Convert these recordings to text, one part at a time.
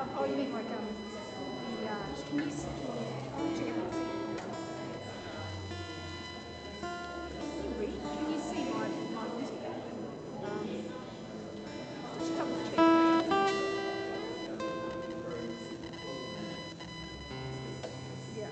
Oh, you mean like can you see? Can you read? Can you see my music? Just double check. Yeah.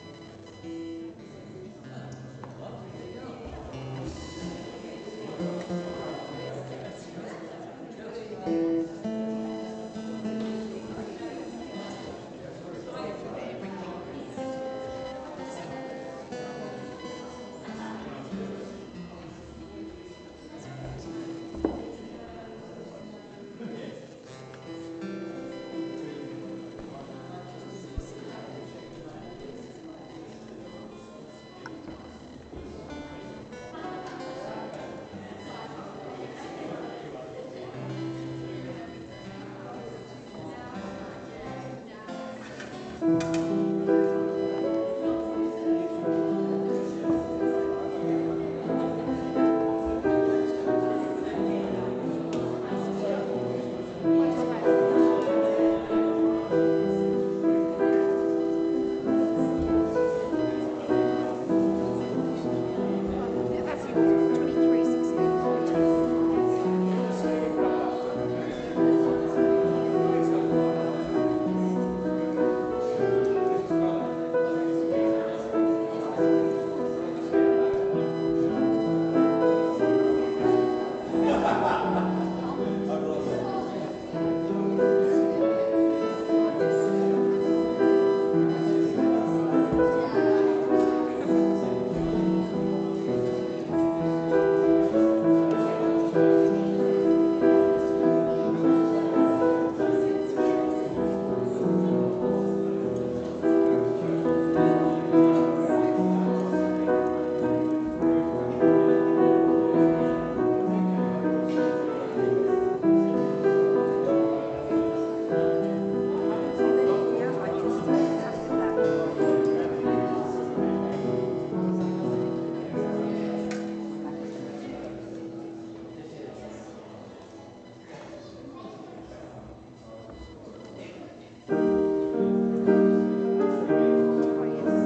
Yeah, that's it. 23, 16, 14. Yeah, I just after Oh, yes.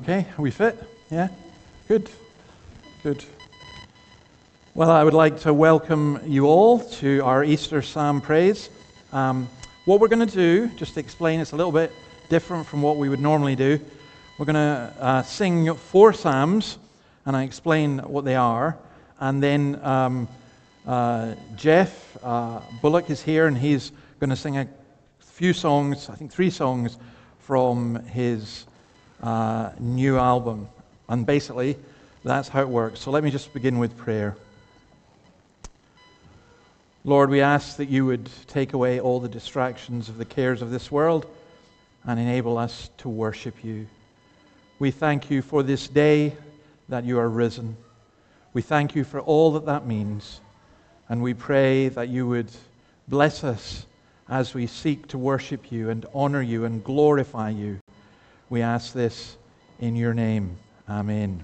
Okay, are we fit? Yeah? Good. Good. Well, I would like to welcome you all to our Easter Psalm praise. What we're going to do, just to explain, it's a little bit different from what we would normally do. We're going to sing 4 psalms, and I explain what they are. And then Jeff Bullock is here, and he's going to sing a few songs, I think 3 songs, from his new album. And basically, that's how it works. So let me just begin with prayer. Lord, we ask that you would take away all the distractions of the cares of this world and enable us to worship you. We thank you for this day that you are risen. We thank you for all that that means. And we pray that you would bless us as we seek to worship you and honor you and glorify you. We ask this in your name. Amen.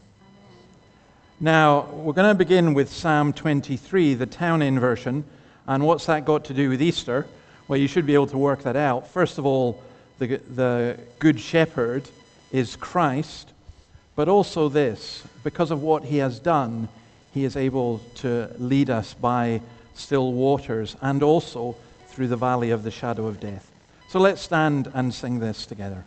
Now, we're going to begin with Psalm 23, the Town-In version. And what's that got to do with Easter? Well, you should be able to work that out. First of all, the Good Shepherd is Christ, but also this, because of what he has done, he is able to lead us by still waters and also through the valley of the shadow of death. So let's stand and sing this together.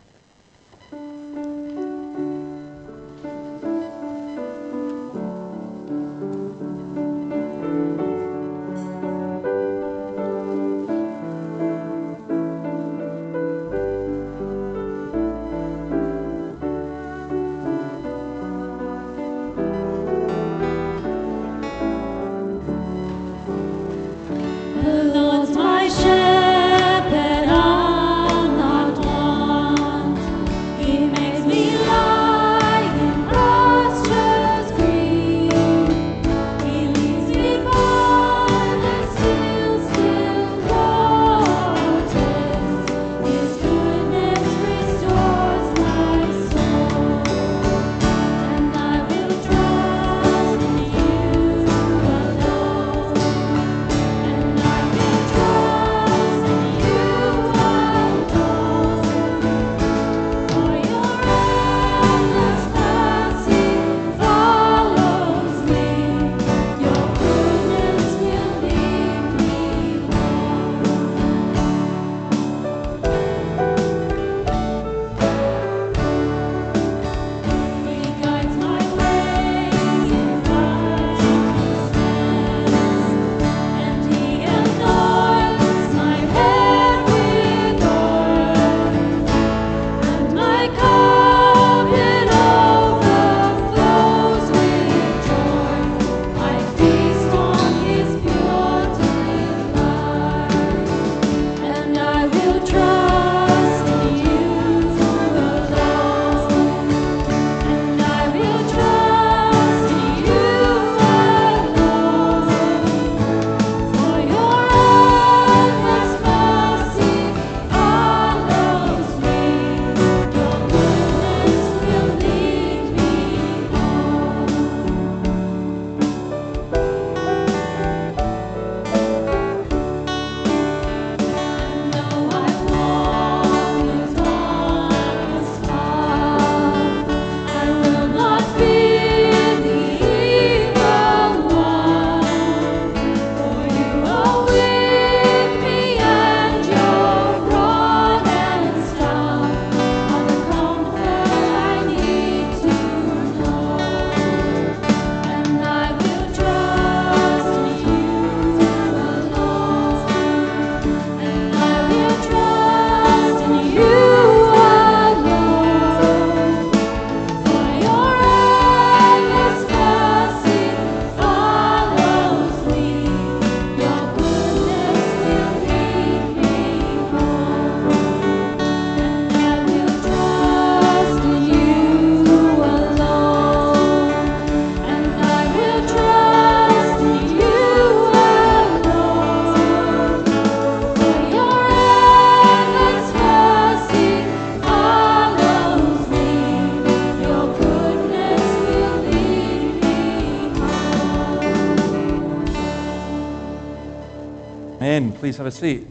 Please have a seat.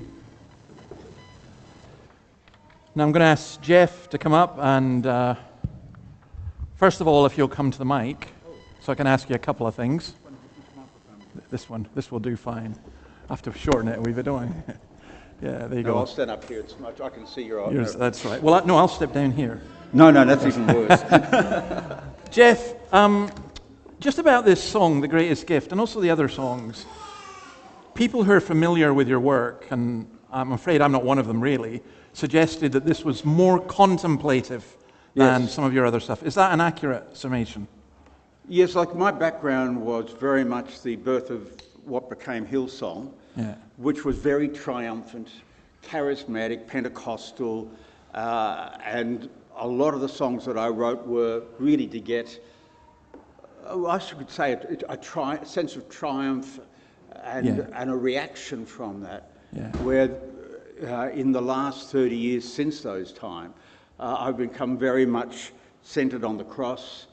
Now I'm going to ask Jeff to come up and First of all, if you'll come to the mic, so I can ask you a couple of things. This will do fine. I have to shorten it a wee bit, don't I? Yeah, there you go. I'll stand up here. It's much. I can see your Yours, that's right. Well, no, I'll step down here. No, that's even worse. Jeff, just about this song, The Greatest Gift, and also the other songs, people who are familiar with your work, and I'm afraid I'm not one of them really, suggested that this was more contemplative than Yes. some of your other stuff. Is that an accurate summation? Yes, like my background was very much the birth of what became Hillsong, which was very triumphant, charismatic, Pentecostal, and a lot of the songs that I wrote were really to get, I should say, a sense of triumph and a reaction from that. Yeah. Where in the last 30 years since those times, I've become very much centered on the cross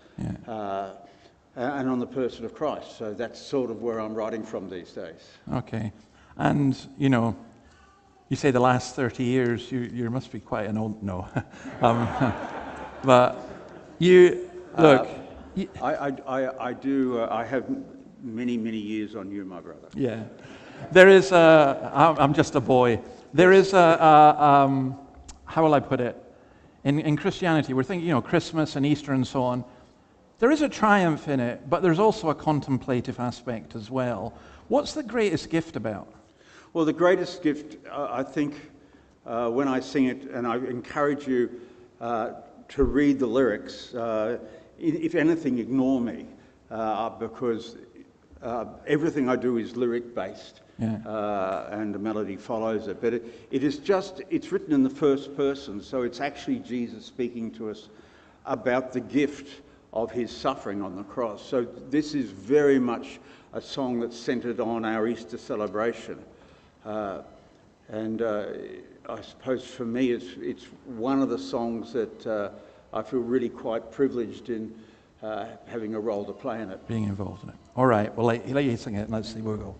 and on the person of Christ. So that's sort of where I'm writing from these days. Okay. And, you say the last 30 years, you must be quite an old, no. But you, look. I do, I have many, many years on you, my brother. Yeah. There is I'm just a boy. There is how will I put it? In Christianity, we're thinking, Christmas and Easter and so on. There is a triumph in it, but there's also a contemplative aspect as well. What's the greatest gift about? Well, the greatest gift, I think, when I sing it, and I encourage you to read the lyrics, if anything, ignore me, because everything I do is lyric-based, and the melody follows it. But it's written in the first person, so it's actually Jesus speaking to us about the gift of his suffering on the cross. So this is very much a song that's centered on our Easter celebration. And I suppose for me it's one of the songs that I feel really quite privileged in having a role to play in it. Being involved in it. All right, well, let you sing it and let's see where we go.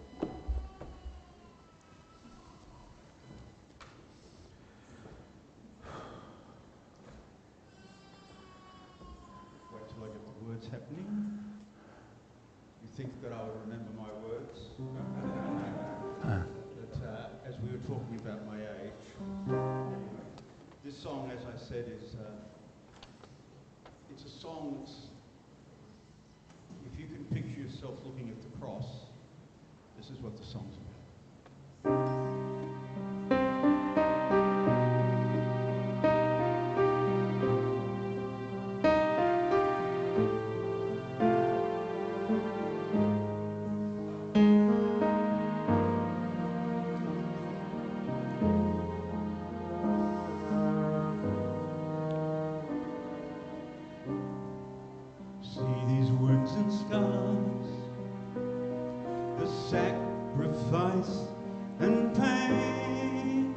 Wait till I get the words happening. You think that I would remember my words? But as we were talking about my age, this song, as I said, is it's a song that's, if you can picture yourself looking at the cross, this is what the song's about. Sacrifice and pain.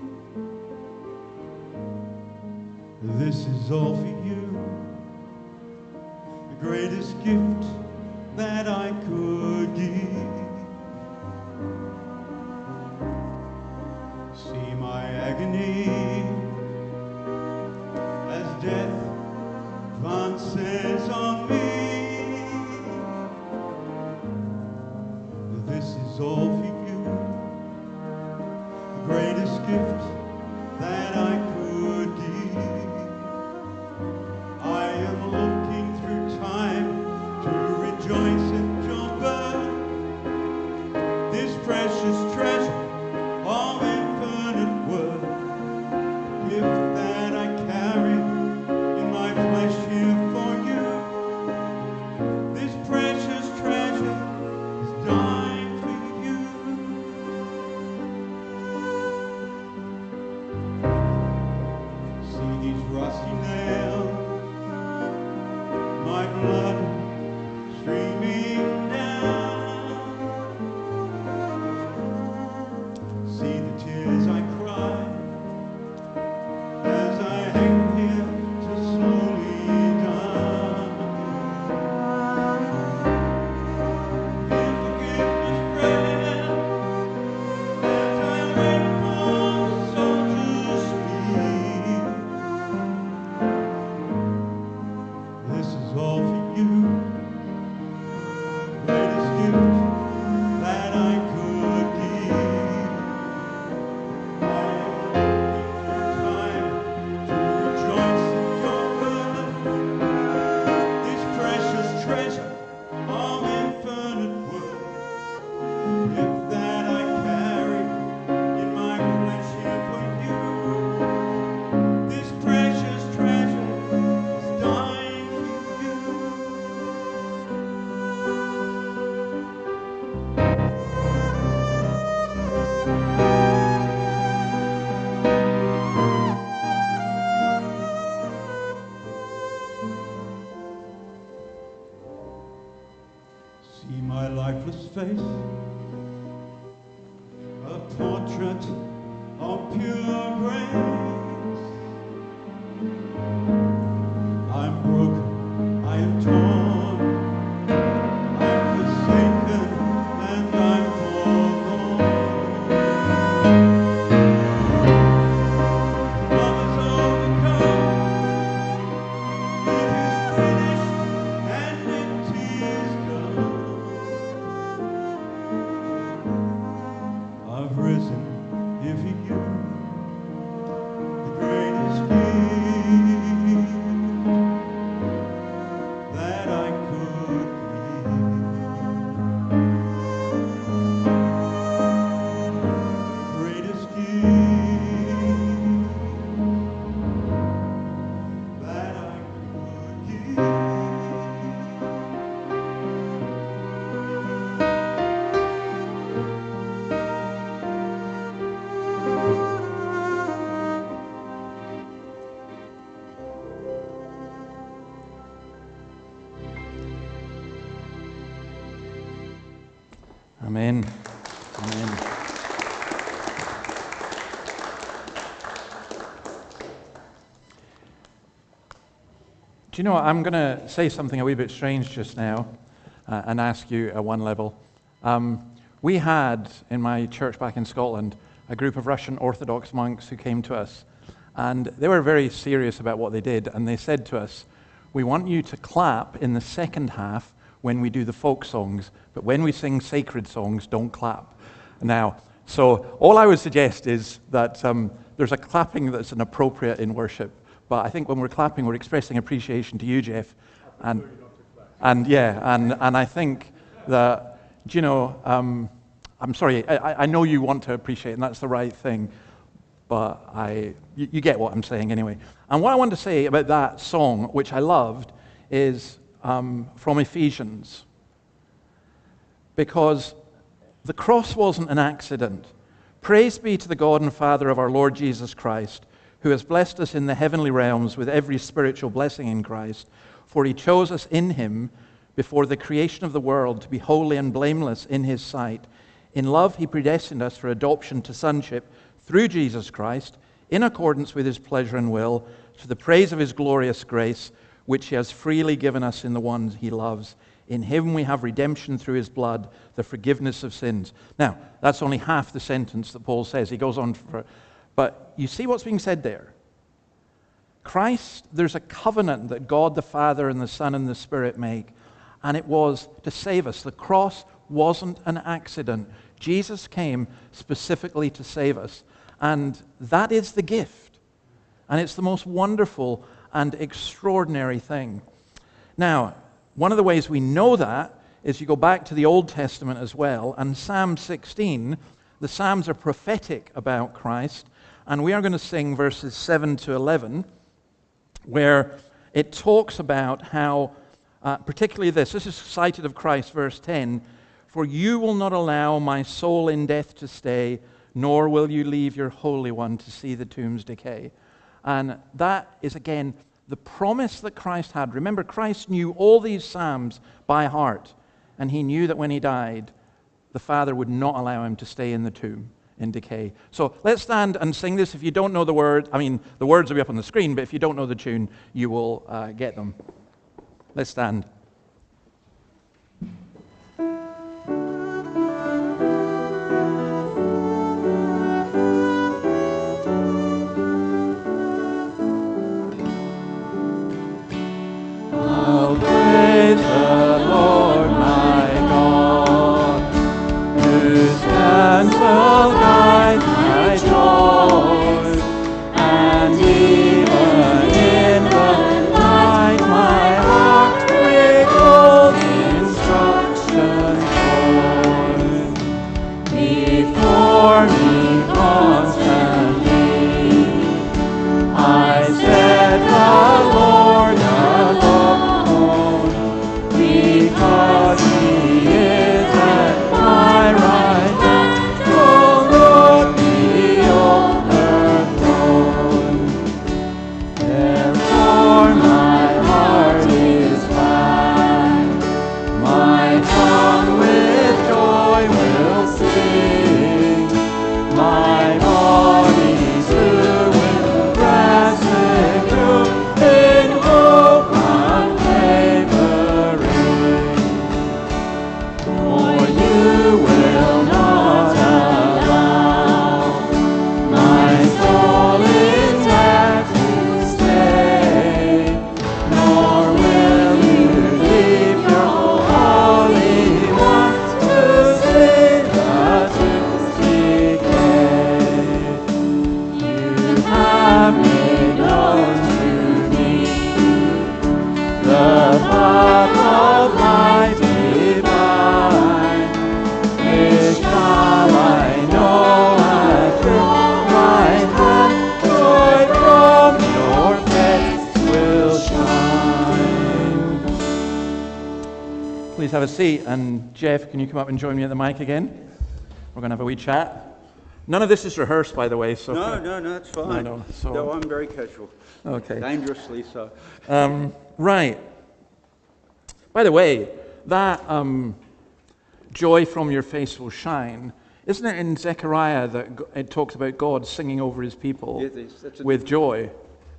This is all for you, the greatest gift that I could give. See my agony as death advances on me. This is all for you, the greatest gift that I could give. I am looking through time to rejoice at your birth, this precious treasure of infinite worth, gift that I carry in my flesh here for you. This precious treasure is done. Rusty nails, my blood streaming down. See the tears I cry as I hang here to slowly die. In forgiveness prayer as I wait for the soul to speak. This is all lifeless face, a portrait of pure grace. I'm broken, I am torn, I'm forsaken, and I'm forlorn. Love is overcome, it is finished, and it is done. I've risen, giving you the greatest gift that I could give. Greatest gift that I could give. Amen. Amen. Do you know what? I'm going to say something a wee bit strange just now and ask you at one level. We had, in my church back in Scotland, a group of Russian Orthodox monks who came to us. And they were very serious about what they did. And they said to us, we want you to clap in the second half when we do the folk songs, but when we sing sacred songs, don't clap. Now, so all I would suggest is that there's a clapping that's inappropriate in worship, but I think when we're clapping, we're expressing appreciation to you, Jeff. And I think that, you know, I'm sorry, I know you want to appreciate, and that's the right thing, but you get what I'm saying anyway. And what I want to say about that song, which I loved, is from Ephesians. Because the cross wasn't an accident. Praise be to the God and Father of our Lord Jesus Christ, who has blessed us in the heavenly realms with every spiritual blessing in Christ, for he chose us in him before the creation of the world to be holy and blameless in his sight. In love he predestined us for adoption to sonship through Jesus Christ, in accordance with his pleasure and will, to the praise of his glorious grace, which he has freely given us in the ones he loves. In him we have redemption through his blood, the forgiveness of sins. Now, that's only half the sentence that Paul says. He goes on but you see what's being said there? Christ, there's a covenant that God the Father and the Son and the Spirit make, and it was to save us. The cross wasn't an accident. Jesus came specifically to save us, and that is the gift. And it's the most wonderful and extraordinary thing. Now, one of the ways we know that is you go back to the Old Testament as well, and Psalm 16, the Psalms are prophetic about Christ, and we are going to sing verses 7 to 11, where it talks about how, particularly this is cited of Christ, verse 10, for you will not allow my soul in death to stay, nor will you leave your Holy One to see the tombs decay. And that is, again, the promise that Christ had. Remember, Christ knew all these Psalms by heart, and he knew that when he died, the Father would not allow him to stay in the tomb in decay. So let's stand and sing this. If you don't know the word, the words will be up on the screen, but if you don't know the tune, you will get them. Let's stand. I'll praise the Lord my God, whose hands will guide my joys, and even in the night my heart will please have a seat. And Jeff, can you come up and join me at the mic again? We're going to have a wee chat. None of this is rehearsed, by the way. So No, it's fine. No, I'm very casual. Okay. Dangerously so. Right. By the way, that joy from your face will shine. Isn't it in Zechariah that it talks about God singing over his people with joy?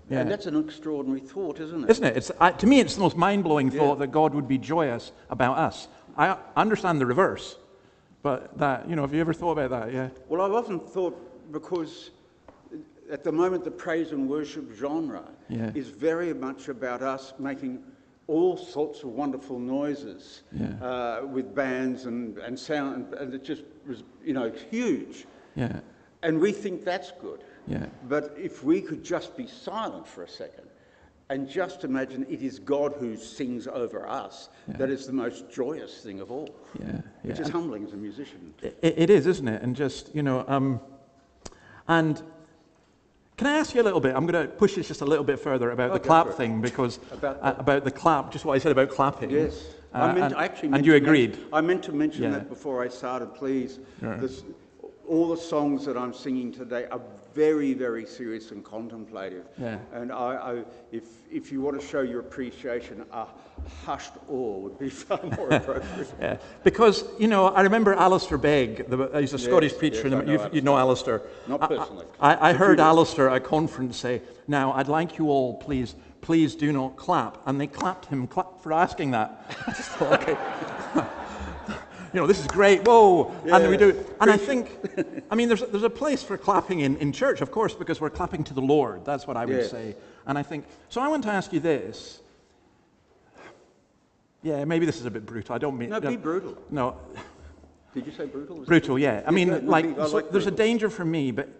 Yeah. And that's an extraordinary thought, isn't it? Isn't it? To me, it's the most mind-blowing thought that God would be joyous about us. I understand the reverse, but that, have you ever thought about that? Yeah. Well, I've often thought, because at the moment the praise and worship genre is very much about us making all sorts of wonderful noises with bands and sound, and it just was, it's huge. Yeah. And we think that's good. Yeah. But if we could just be silent for a second and just imagine it is God who sings over us, that is the most joyous thing of all. Yeah. Which is humbling as a musician. It is, isn't it? And just, and can I ask you a little bit? I'm going to push this just a little bit further about the clap thing, because about the clap, just what I said about clapping. Yes. And you agreed. I meant to mention that before I started, please. All the songs that I'm singing today are very, very serious and contemplative. Yeah. And if you want to show your appreciation, a hushed awe would be far more appropriate. Yeah. Because, I remember Alistair Begg, he's a Scottish preacher. You know Alistair. Not personally. I heard Alistair at a conference say, "Now, I'd like you all, please do not clap." And they clapped him for asking that. I just thought, okay. This is great, whoa, and we do it. And I think, there's a place for clapping in church, of course, because we're clapping to the Lord. That's what I would say. And I think, so I want to ask you this. Yeah, maybe this is a bit brutal. I don't mean... No, be brutal. No. Did you say brutal? Brutal, yeah. There's a danger for me, but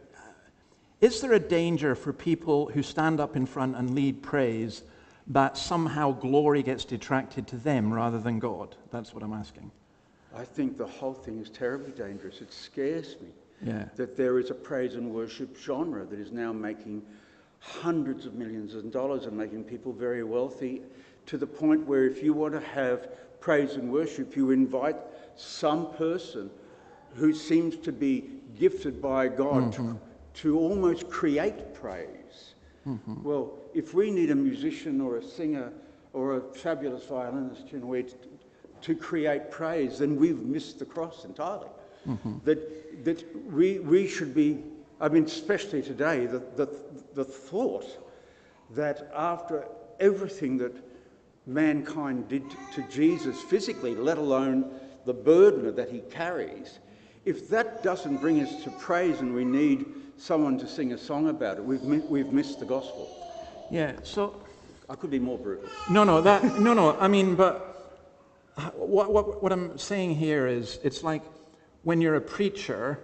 is there a danger for people who stand up in front and lead praise that somehow glory gets detracted to them rather than God? That's what I'm asking. I think the whole thing is terribly dangerous. It scares me that there is a praise and worship genre that is now making hundreds of millions of dollars and making people very wealthy, to the point where if you want to have praise and worship, you invite some person who seems to be gifted by God to almost create praise. Mm-hmm. Well, if we need a musician or a singer or a fabulous violinist, to create praise, then we've missed the cross entirely. Mm-hmm. That we should be, especially today, the thought that after everything that mankind did to Jesus physically, let alone the burden that he carries, if that doesn't bring us to praise and we need someone to sing a song about it, we've missed the gospel. Yeah, so... I could be more brutal. But what I'm saying here is, it's like when you're a preacher,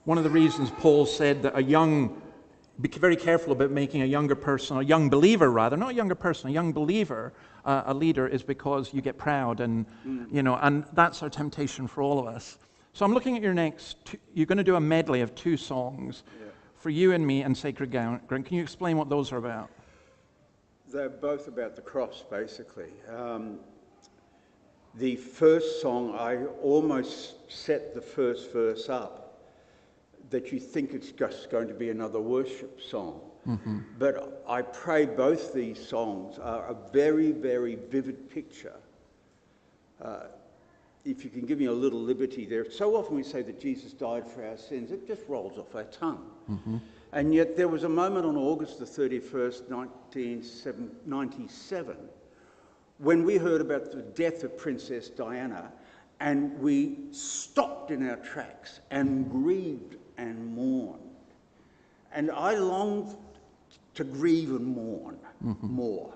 one of the reasons Paul said that be very careful about making a younger person, a young believer rather, not a younger person, a young believer, a leader, is because you get proud and, and that's our temptation for all of us. So I'm looking at your you're going to do a medley of 2 songs, For You and Me and Sacred Ground. Can you explain what those are about? They're both about the cross, basically. The first song, I almost set the first verse up that you think it's just going to be another worship song. Mm-hmm. But I pray both these songs are a very, very vivid picture. If you can give me a little liberty there. So often we say that Jesus died for our sins. It just rolls off our tongue. Mm-hmm. And yet there was a moment on August the 31st, 1997, when we heard about the death of Princess Diana, and we stopped in our tracks and grieved and mourned. And I longed to grieve and mourn more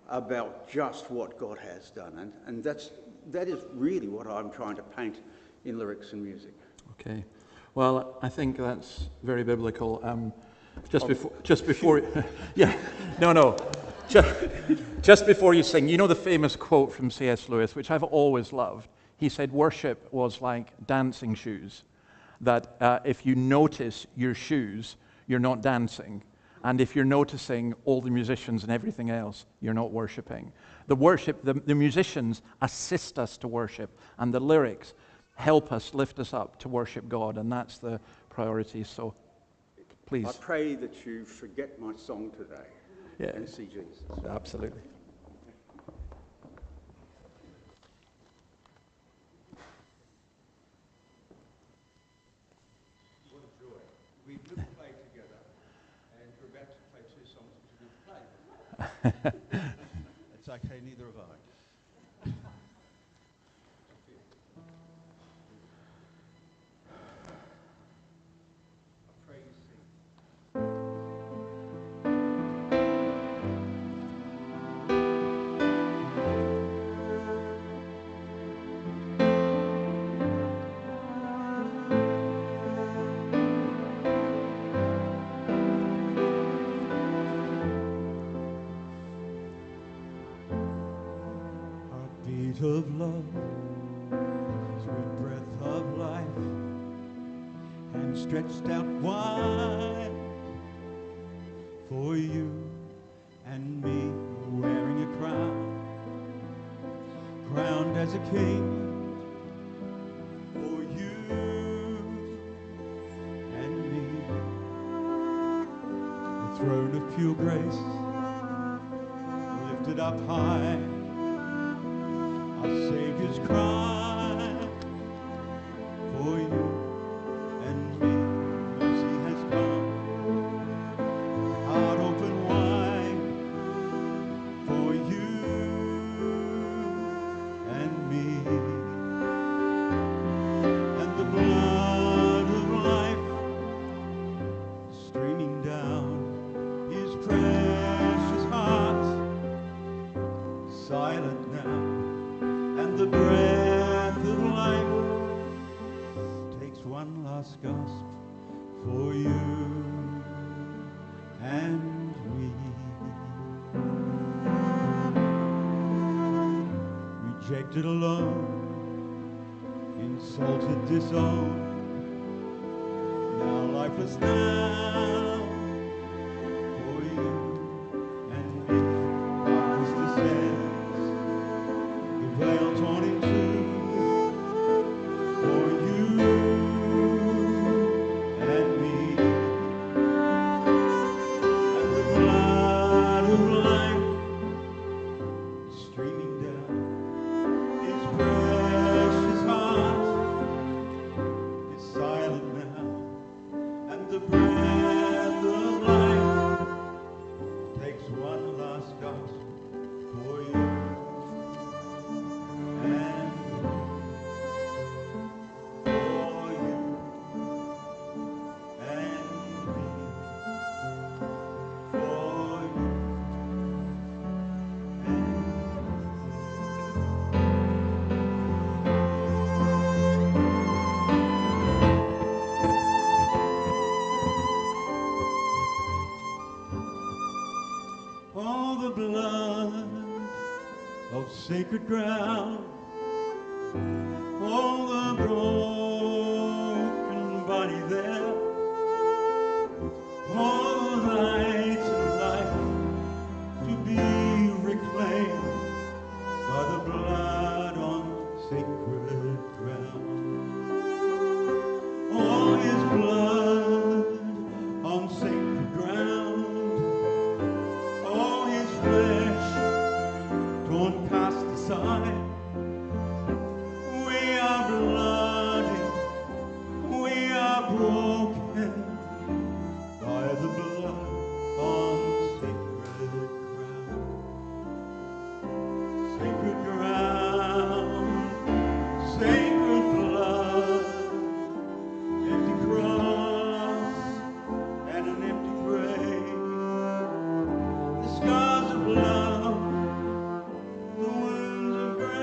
about just what God has done. And that is really what I'm trying to paint in lyrics and music. Okay. Well, I think that's very biblical. Just before, yeah, no. Just before you sing, the famous quote from C.S. Lewis, which I've always loved. He said, worship was like dancing shoes, that if you notice your shoes, you're not dancing. And if you're noticing all the musicians and everything else, you're not worshiping. The musicians assist us to worship, and the lyrics help us, lift us up to worship God, and that's the priority. So please. I pray that you forget my song today and see Jesus. Absolutely. What a joy. We've never played together, and we're about to play two songs which we've played. It's okay, neither have I. I pray you sing. Heartbeat of love, sweet breath of life, hands stretched out wide for you and me, wearing a crown, crowned as a king for you and me. The throne of pure grace, lifted up high, our Savior's cry for you and me. Mercy has come, heart open wide for you and me. And the blood of life streaming down his precious heart, silent now, and the breath of life takes one last gasp for you and me. Rejected alone, insulted, disowned, now lifeless now for you and me. Darkness descends, the veil torn in two for you and me. And the blood of life streaming down his precious heart is silent now, and the breath of life takes one last gasp for you and for you and me, for you all the blood of sacred ground, all the broken body there, all the light and life to be reclaimed by the blood on sacred ground. All his blood on sacred ground, all his flesh torn, cast aside. We are bloody, we are broken by the blood on sacred ground. Sacred ground, sacred blood, empty cross and an empty grave. The scars of love, the wounds of grace.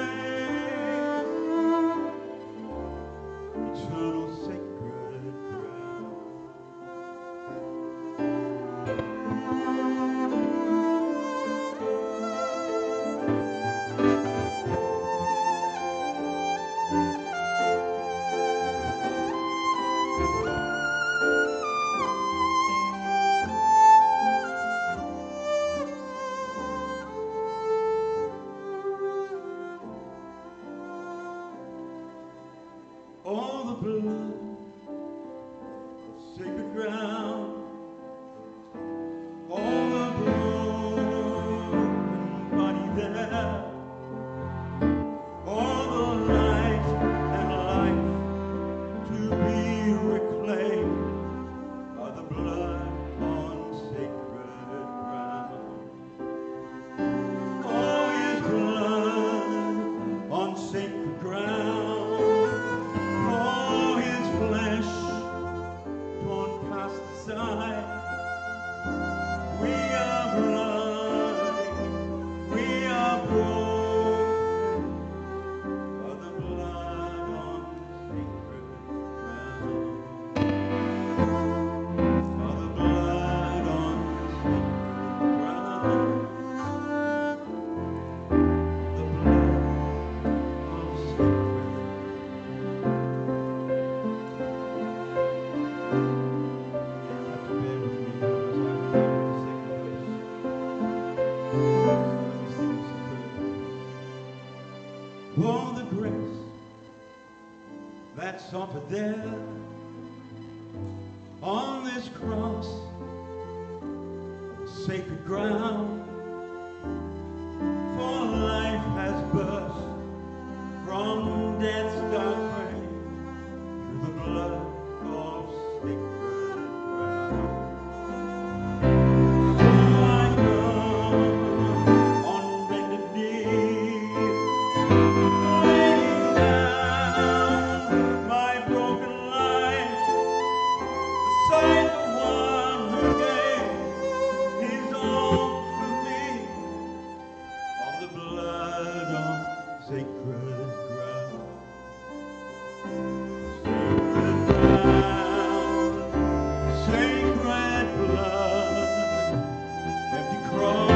Oh, the grace that's offered there on this cross, sacred ground, for life has burst from death's dark grave through the blood of sacred ground. So I come on bended knee, laying down my broken life beside the one who gave his all for me on the blood of sacred ground. Sacred ground, sacred blood, empty cross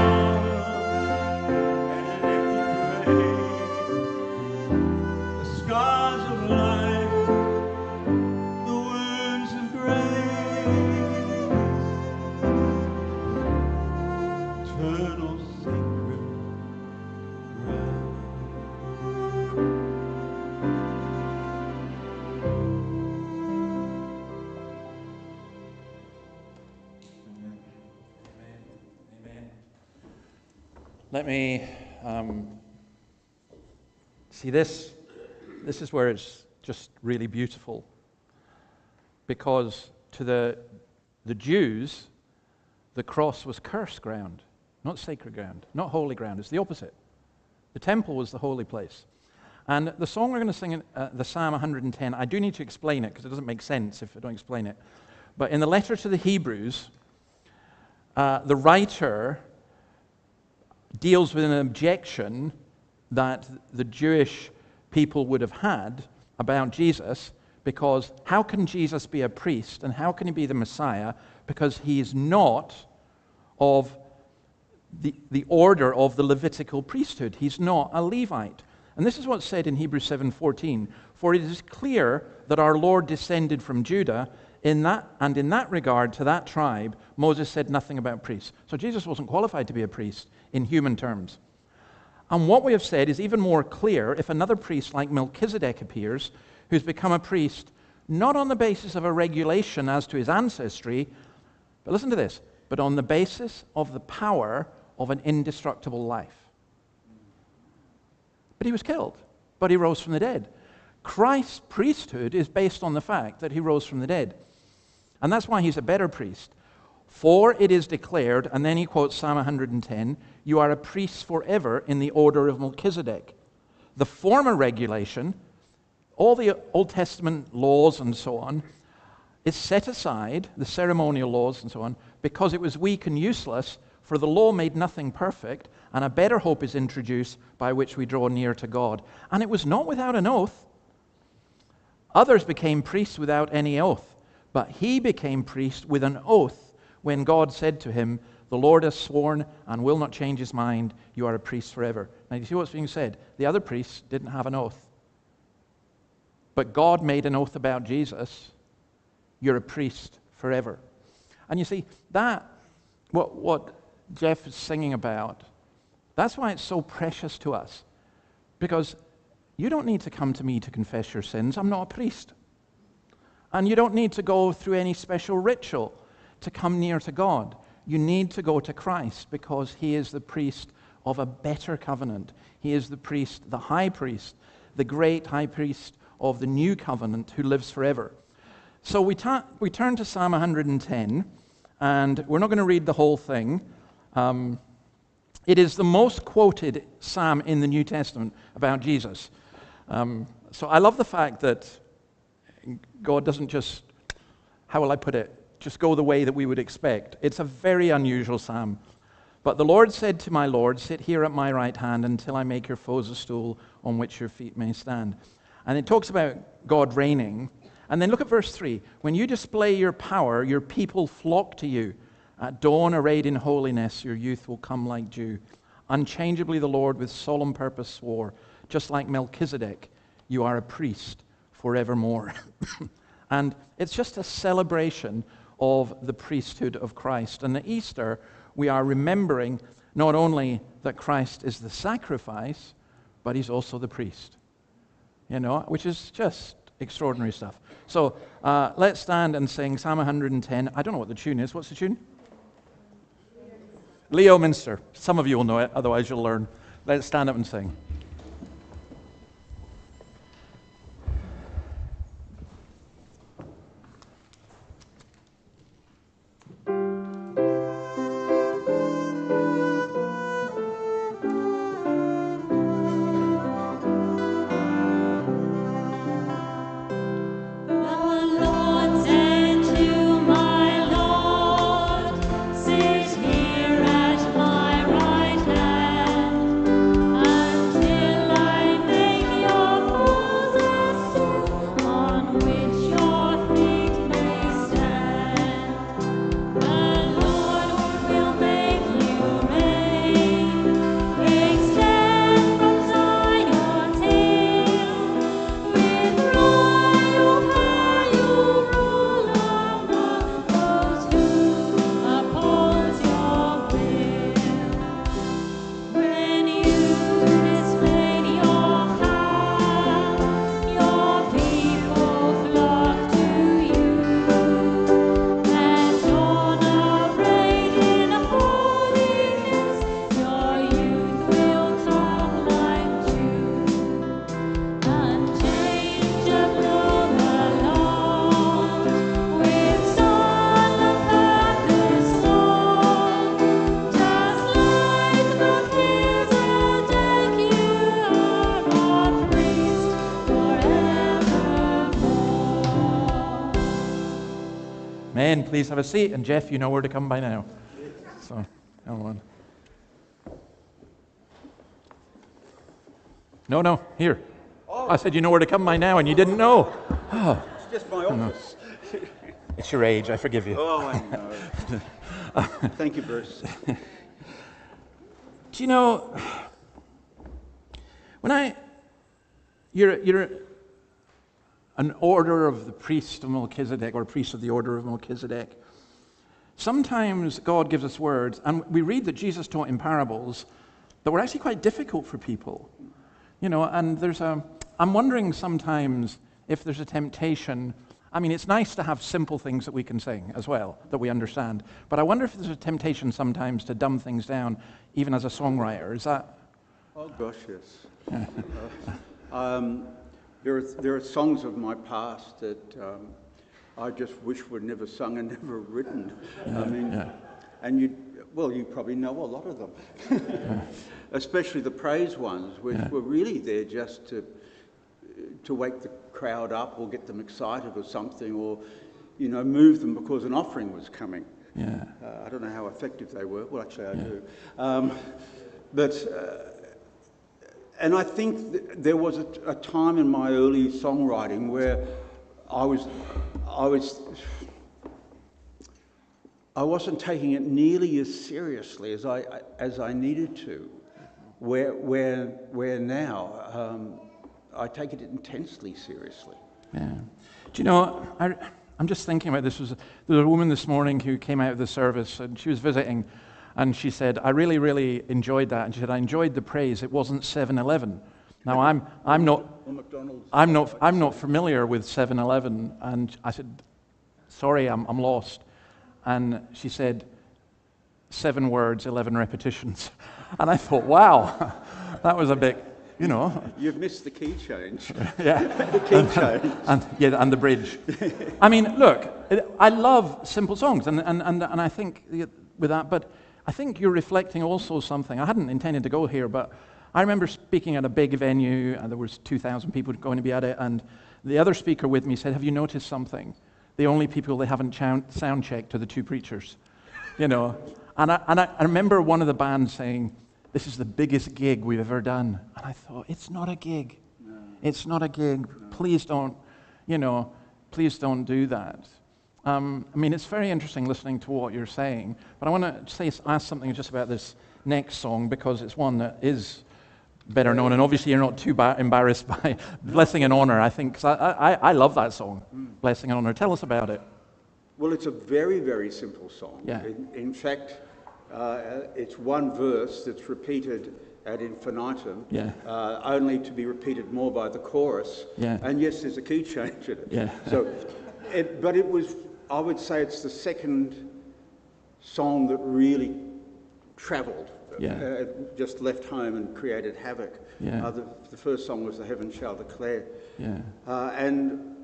and an empty grave, the scars of life, the wounds of grace, eternal sacred ground. Let me see this. This is where it's just really beautiful. Because to the Jews, the cross was cursed ground, not sacred ground, not holy ground. It's the opposite. The temple was the holy place. And the song we're going to sing in the Psalm 110, I do need to explain it because it doesn't make sense if I don't explain it. But in the letter to the Hebrews, the writer deals with an objection that the Jewish people would have had about Jesus, because how can Jesus be a priest and how can he be the Messiah? Because he is not of the order of the Levitical priesthood. He's not a Levite. And this is what's said in Hebrews 7:14. For it is clear that our Lord descended from Judah, in that regard to that tribe, Moses said nothing about priests. So Jesus wasn't qualified to be a priest in human terms. And what we have said is even more clear if another priest like Melchizedek appears, who's become a priest not on the basis of a regulation as to his ancestry, but listen to this, but on the basis of the power of an indestructible life. But he was killed, but he rose from the dead. Christ's priesthood is based on the fact that he rose from the dead. And that's why he's a better priest. For it is declared, and then he quotes Psalm 110, you are a priest forever in the order of Melchizedek. The former regulation, all the Old Testament laws and so on, is set aside, the ceremonial laws and so on, because it was weak and useless, for the law made nothing perfect, and a better hope is introduced by which we draw near to God. And it was not without an oath. Others became priests without any oath, but he became priest with an oath when God said to him, the Lord has sworn and will not change his mind, you are a priest forever. Now you see what's being said? The other priests didn't have an oath. But God made an oath about Jesus, you're a priest forever. And you see, that, what Jeff is singing about, that's why it's so precious to us. Because you don't need to come to me to confess your sins. I'm not a priest. And you don't need to go through any special ritual to come near to God. You need to go to Christ because he is the priest of a better covenant. He is the priest, the high priest, the great high priest of the new covenant who lives forever. So we turn to Psalm 110, and we're not going to read the whole thing. It is the most quoted psalm in the New Testament about Jesus. So I love the fact that God doesn't just, how will I put it, just go the way that we would expect. It's a very unusual psalm. But the Lord said to my Lord, sit here at my right hand until I make your foes a stool on which your feet may stand. And it talks about God reigning. And then look at verse 3. When you display your power, your people flock to you. At dawn, arrayed in holiness, your youth will come like dew. Unchangeably the Lord with solemn purpose swore, just like Melchizedek, you are a priest forevermore. And it's just a celebration of the priesthood of Christ. And at Easter, we are remembering not only that Christ is the sacrifice, but he's also the priest. Which is just extraordinary stuff. So let's stand and sing Psalm 110. I don't know what the tune is. What's the tune? Leo Minster. Some of you will know it, otherwise you'll learn. Let's stand up and sing. Men, please have a seat. And Jeff, you know where to come by now. So, come on. No, here. I said you know where to come by now, and you didn't know. Oh. It's just my office. It's your age, I forgive you. Oh, I know. Thank you, Bruce. Do you know, when you're an order of the priest of Melchizedek, or priest of the order of Melchizedek, sometimes God gives us words, and we read that Jesus taught in parables that were actually quite difficult for people. And I'm wondering sometimes if there's a temptation. I mean, it's nice to have simple things that we can sing as well, that we understand. But I wonder if there's a temptation sometimes to dumb things down, even as a songwriter. Is that? Oh, gosh, yes. There are songs of my past that I just wish were never sung and never written. And you probably know a lot of them. Especially the praise ones, which were really there just to wake the crowd up or get them excited or something, or move them because an offering was coming. I don't know how effective they were. Well, actually, I do. And I think there was a time in my early songwriting where I wasn't taking it nearly as seriously as I needed to. Where now I take it intensely seriously. Yeah. Do you know, I'm just thinking about this. There was a woman this morning who came out of the service, and she was visiting, and she said, I really, really enjoyed that. And she said, I enjoyed the praise. It wasn't 7-Eleven. Now, I'm not familiar with 7-Eleven. And I said, sorry, I'm lost. And she said, 7 words, 11 repetitions. And I thought, wow, that was a bit, You've missed the key change. Yeah. The key change. And the bridge. I mean, look, I love simple songs, and I think with that, but I think you're reflecting also something. I hadn't intended to go here, but I remember speaking at a big venue, and there was 2,000 people going to be at it, and the other speaker with me said, have you noticed something? The only people they haven't sound checked are the 2 preachers, And I remember one of the bands saying, this is the biggest gig we've ever done. And I thought, it's not a gig. No. It's not a gig. No. Please don't do that. I mean, it's very interesting listening to what you're saying, but I want to ask something just about this next song, because it's one that is better known, and obviously you're not too embarrassed by Blessing and Honor, I think, because I love that song, Blessing and Honor. Tell us about it. Well, it's a very, very simple song. Yeah. In fact, It's one verse that's repeated ad infinitum, Yeah. only to be repeated more by the chorus. Yeah. And yes, there's a key change in it. Yeah. So, but it was, I would say it's the second song that really travelled. Yeah. Just left home and created havoc. Yeah. The first song was The Heaven Shall Declare. Yeah. And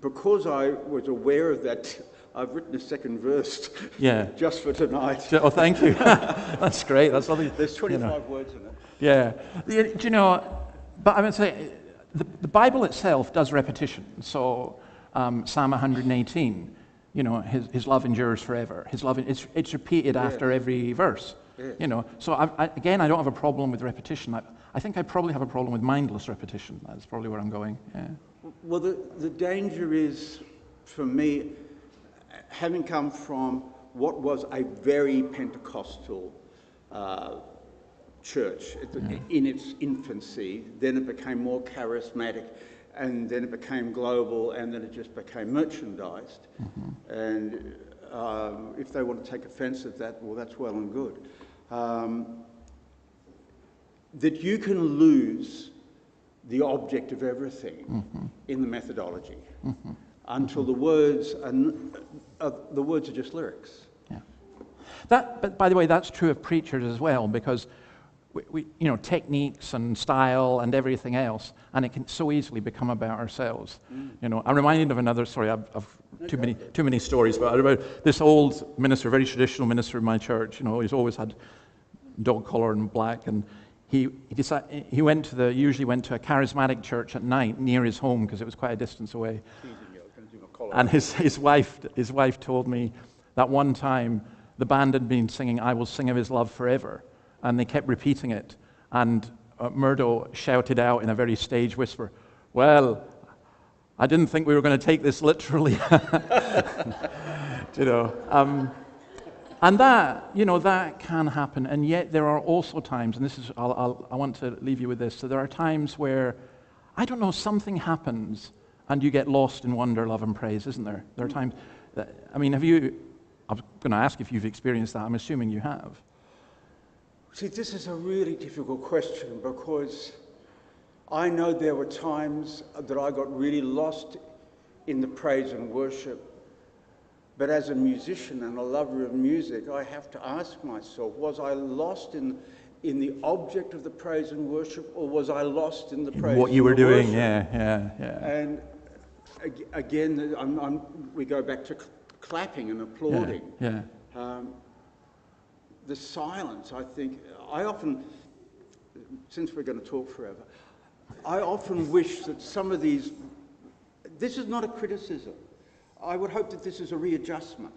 because I was aware of that, I've written a second verse Yeah. just for tonight. Oh, thank you. That's great. That's lovely. There's 25 you know. words in it. Yeah. Do you know, but I would say the Bible itself does repetition. So Psalm 118, you know, his love endures forever. His love, it's repeated after every verse. Yes. You know, so again, I don't have a problem with repetition. I think I probably have a problem with mindless repetition. That's probably where I'm going. Yeah. Well, the danger is, for me, having come from what was a very Pentecostal church in its infancy, then it became more charismatic, and then it became global, and then it just became merchandised. Mm-hmm. And if they want to take offence at that, well, that's well and good. That you can lose the object of everything mm-hmm. in the methodology mm-hmm. until the words are just lyrics. Yeah. But by the way, that's true of preachers as well, because we you know, techniques and style and everything else, and it can so easily become about ourselves. You know, I'm reminded of another story. I've too many stories, but about this old minister, very traditional minister in my church. You know, he's always had dog collar and black, and he usually went to a charismatic church at night near his home because it was quite a distance away. And his wife told me that one time the band had been singing "I Will Sing of His Love Forever," and they kept repeating it. And Murdo shouted out in a very stage whisper, "Well, I didn't think we were going to take this literally." You know. And that can happen, and yet there are also times, and this is, I want to leave you with this, so there are times where, I don't know, something happens, and you get lost in wonder, love, and praise, isn't there? There are times, I'm going to ask if you've experienced that, I'm assuming you have. See, this is a really difficult question, because I know there were times that I got really lost in the praise and worship. But as a musician and a lover of music, I have to ask myself, was I lost in the object of the praise and worship, or was I lost in the praise what you were doing, worship? Yeah. And again, we go back to clapping and applauding. Yeah. The silence, I think, since we're going to talk forever, I often wish that some of these, this is not a criticism. I would hope that this is a readjustment.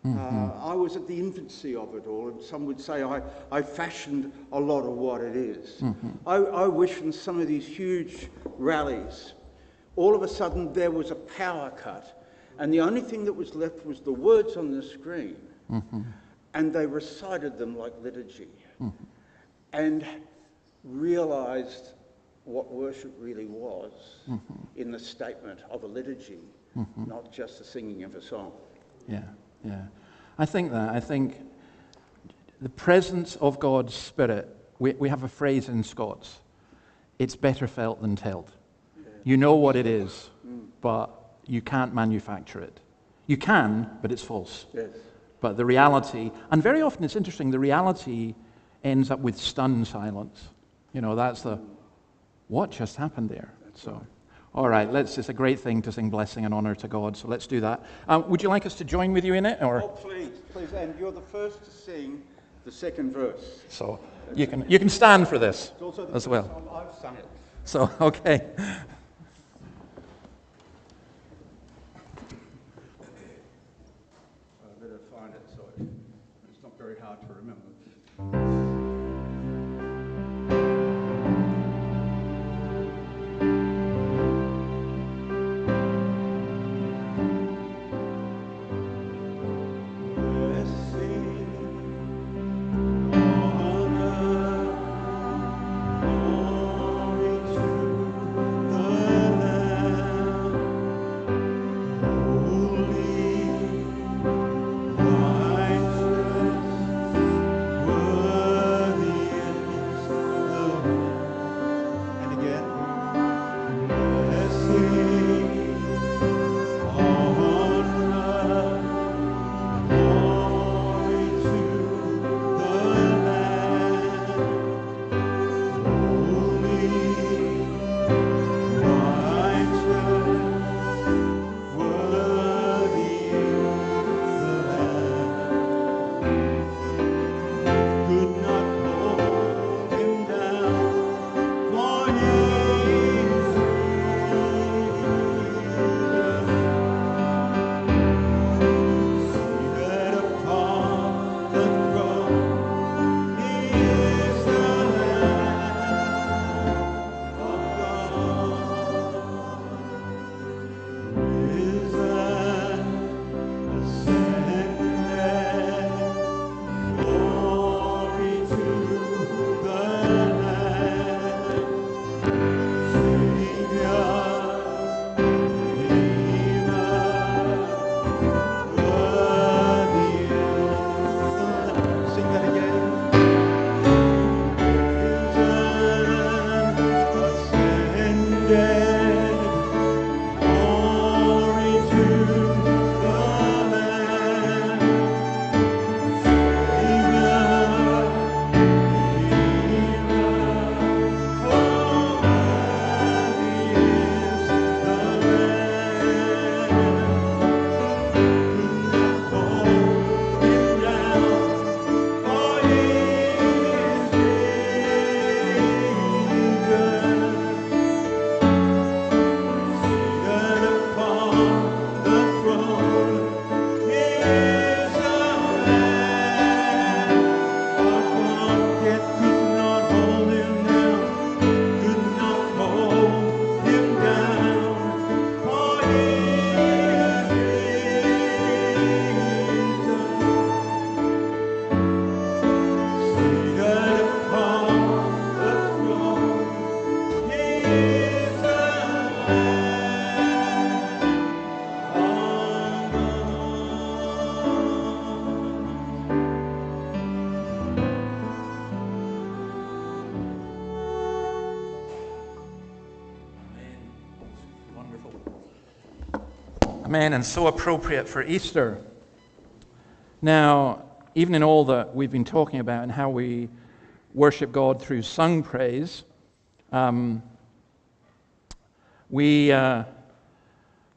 Mm-hmm. I was at the infancy of it all, and some would say I fashioned a lot of what it is. Mm-hmm. I wish in some of these huge rallies, all of a sudden there was a power cut, and the only thing that was left was the words on the screen, mm-hmm. and they recited them like liturgy, mm-hmm. and realised what worship really was mm-hmm. in the statement of a liturgy. Mm-hmm. Not just the singing of a song. Yeah. I think the presence of God's Spirit, we have a phrase in Scots, it's better felt than told. Yeah. You know what it is, but you can't manufacture it. You can, but it's false. Yes. But the reality, and very often it's interesting, the reality ends up with stunned silence. You know, that's what just happened there? That's so. Right. All right, it's a great thing to sing blessing and honor to God, so let's do that. Would you like us to join with you in it? Or? Oh, please, and you're the first to sing the second verse. So you can stand for this as well. I've sung it. So, okay. I better find it so it's not very hard to remember. The Amen, and so appropriate for Easter. Now, even in all that we've been talking about and how we worship God through sung praise, we're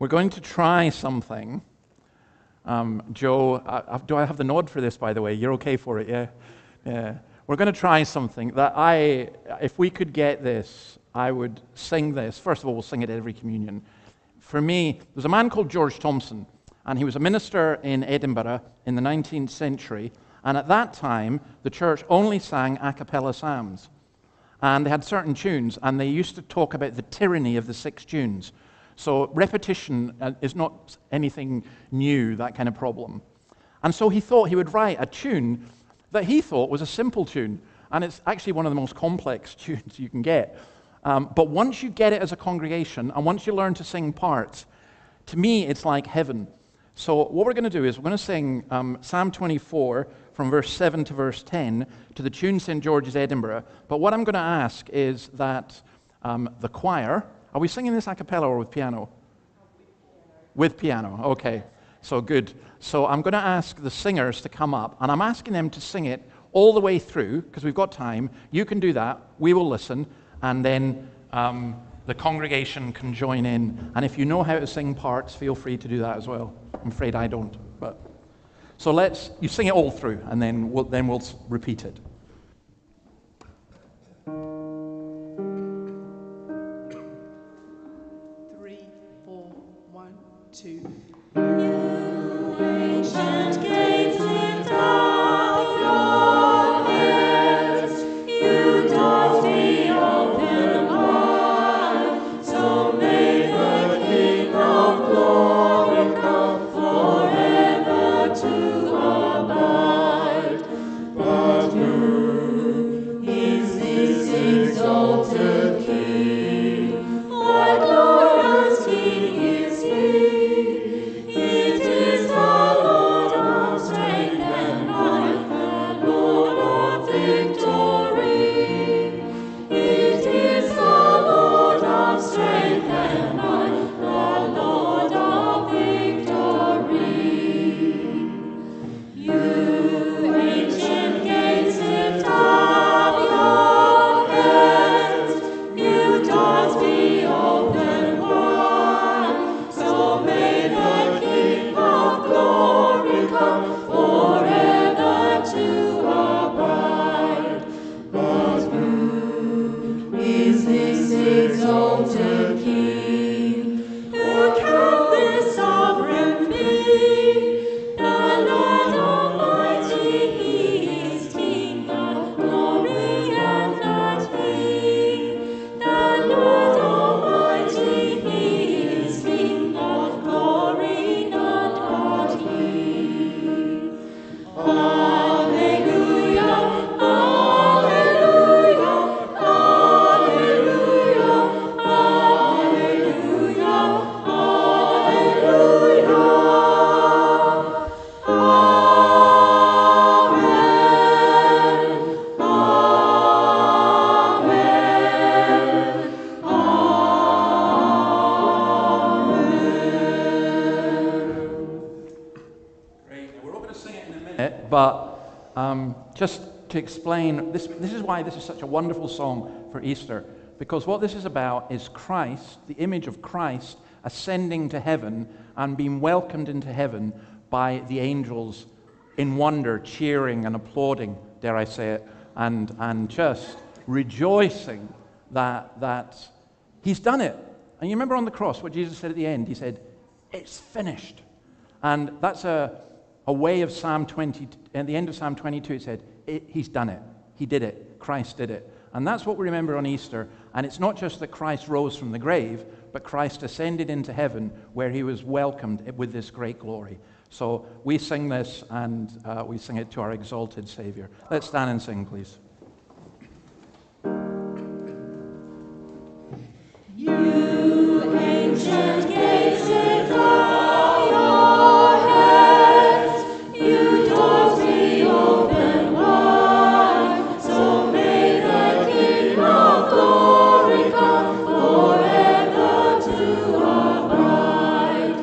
going to try something. Joe, do I have the nod for this, by the way? You're okay for it, yeah? Yeah. We're going to try something that if we could get this, I would sing this. First of all, we'll sing it at every communion. For me, there's a man called George Thompson, and he was a minister in Edinburgh in the 19th century, and at that time, the church only sang a cappella psalms. And they had certain tunes, and they used to talk about the tyranny of the 6 tunes. So repetition is not anything new, that kind of problem. And so he thought he would write a tune that he thought was a simple tune, and it's actually one of the most complex tunes you can get. But once you get it as a congregation, and once you learn to sing parts, to me, it's like heaven. So what we're going to do is we're going to sing Psalm 24 from verse 7 to verse 10 to the tune St. George's Edinburgh. But what I'm going to ask is that the choir, are we singing this a cappella or with piano? With piano, okay. So good. So I'm going to ask the singers to come up, and I'm asking them to sing it all the way through, because we've got time. You can do that. We will listen. And then the congregation can join in. And if you know how to sing parts, feel free to do that as well. I'm afraid I don't. So you sing it all through, and then we'll repeat it. 3, 4, 1, 2. Ancient gates, lift up your heads, you doors be open wide, so may the King of glory come forever to abide. But who is this exalted King? What glorious King is he? It is the Lord of strength and might, the Lord of victory. It is the Lord of strength and might, the Lord of victory. You ancient gates, lift up your heads, you doors be open wide, so may the King of glory come forever to abide. But who is this exalted King? Who can this sovereign be? The Lord Almighty, He is King of glory and not He. The Lord Almighty, He is King of glory, not He. Alleluia, alleluia, alleluia, alleluia, alleluia. Amen, Great. Now we're all going to sing it in a minute, but just to explain, this is why this is such a wonderful song for Easter, because what this is about is Christ, the image of Christ, ascending to heaven and being welcomed into heaven by the angels in wonder, cheering and applauding, dare I say it, and just rejoicing that he's done it. And you remember on the cross what Jesus said at the end? He said, "It's finished." And that's a way of Psalm 20. At the end of Psalm 22, it said, he's done it. He did it. Christ did it. And that's what we remember on Easter. And it's not just that Christ rose from the grave, but Christ ascended into heaven where he was welcomed with this great glory. So we sing this, and we sing it to our exalted Savior. Let's stand and sing, please. You ancient gates, lift up your heads, you doors be open wide, so may the King of glory come forever to abide.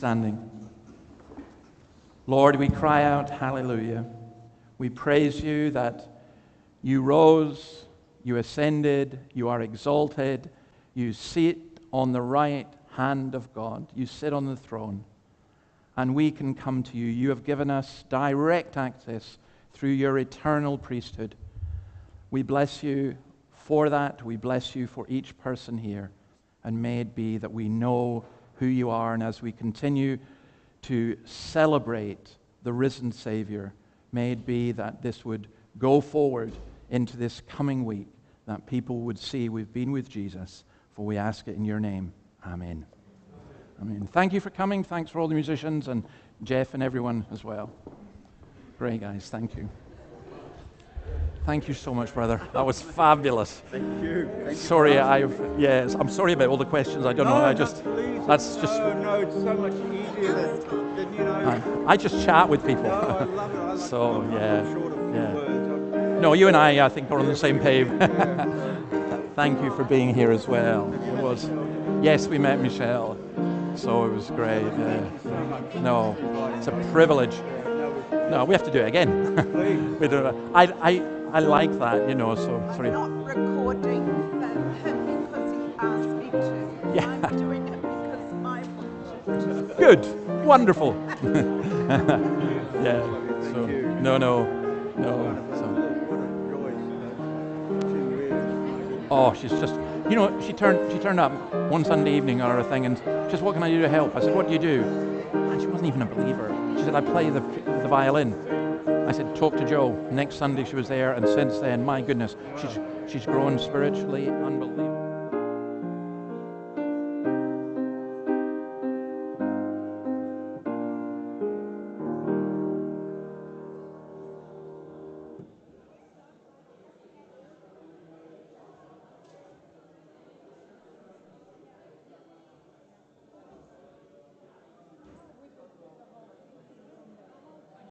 standing. Lord, we cry out, hallelujah. We praise you that you rose, you ascended, you are exalted, you sit on the right hand of God, you sit on the throne, and we can come to you. You have given us direct access through your eternal priesthood. We bless you for that. We bless you for each person here, and may it be that we know who you are, and as we continue to celebrate the risen Savior, may it be that this would go forward into this coming week, that people would see we've been with Jesus, for we ask it in your name. Amen. Amen. Thank you for coming. Thanks for all the musicians and Jeff and everyone as well. Great, guys. Thank you. Thank you so much, brother. That was fabulous. Thank you. Sorry, I'm sorry about all the questions. I don't know. That's just. No, it's so much easier than you know. I just chat with people. No, I love it. I love So, it. yeah, I'm short of yeah. words. No, you and I think, are on the same page. Thank you for being here as well. It was. Yes, we met Michelle. So it was great. Yeah. No, it's a privilege. No, we have to do it again. We do it. I like that, you know. So sorry. I'm not recording him because he asked me to. Yeah. I'm doing it because I want to. Good, wonderful. Yeah. So no. So. Oh, she's just. You know, she turned up one Sunday evening or a thing, and she said, "What can I do to help?" I said, "What do you do?" And she wasn't even a believer. She said, "I play the violin." I said, "Talk to Joe." Next Sunday she was there, and since then, my goodness, she's grown spiritually, unbelievable.